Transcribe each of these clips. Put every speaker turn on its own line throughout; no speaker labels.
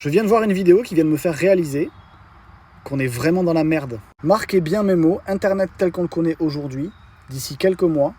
Je viens de voir une vidéo qui vient de me faire réaliser qu'on est vraiment dans la merde. Marquez bien mes mots, Internet tel qu'on le connaît aujourd'hui, d'ici quelques mois,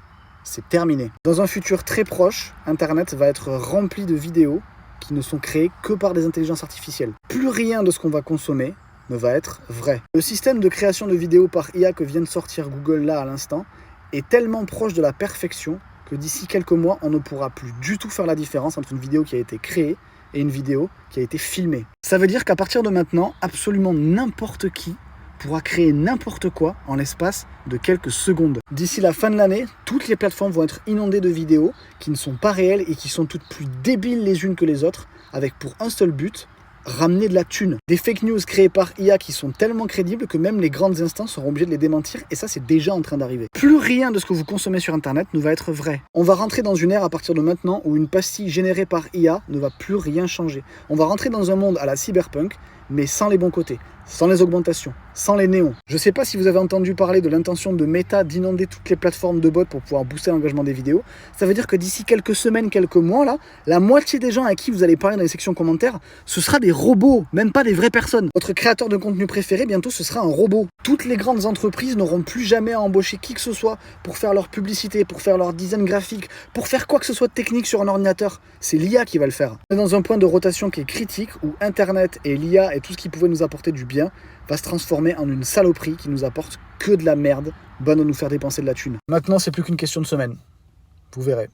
c'est terminé. Dans un futur très proche, Internet va être rempli de vidéos qui ne sont créées que par des intelligences artificielles. Plus rien de ce qu'on va consommer ne va être vrai. Le système de création de vidéos par IA que vient de sortir Google là à l'instant est tellement proche de la perfection que d'ici quelques mois, on ne pourra plus du tout faire la différence entre une vidéo qui a été créée et une vidéo qui a été filmée. Ça veut dire qu'à partir de maintenant, absolument n'importe qui pourra créer n'importe quoi en l'espace de quelques secondes. D'ici la fin de l'année, toutes les plateformes vont être inondées de vidéos qui ne sont pas réelles et qui sont toutes plus débiles les unes que les autres, avec pour un seul but, ramener de la thune. Des fake news créées par IA qui sont tellement crédibles que même les grandes instances seront obligées de les démentir, et ça c'est déjà en train d'arriver. Plus rien de ce que vous consommez sur Internet ne va être vrai. On va rentrer dans une ère à partir de maintenant où une pastille générée par IA ne va plus rien changer. On va rentrer dans un monde à la cyberpunk, mais sans les bons côtés, sans les augmentations, sans les néons. Je sais pas si vous avez entendu parler de l'intention de Meta d'inonder toutes les plateformes de bots pour pouvoir booster l'engagement des vidéos. Ça veut dire que d'ici quelques semaines, quelques mois, là, la moitié des gens à qui vous allez parler dans les sections commentaires, ce sera des robots, même pas des vraies personnes. Votre créateur de contenu préféré, bientôt, ce sera un robot. Toutes les grandes entreprises n'auront plus jamais à embaucher qui que ce soit pour faire leur publicité, pour faire leur design graphique, pour faire quoi que ce soit de technique sur un ordinateur. C'est l'IA qui va le faire. On est dans un point de rotation qui est critique, où Internet et l'IA et tout ce qui pouvait nous apporter du bien va se transformer en une saloperie qui nous apporte que de la merde, bonne à nous faire dépenser de la thune. Maintenant, c'est plus qu'une question de semaine. Vous verrez.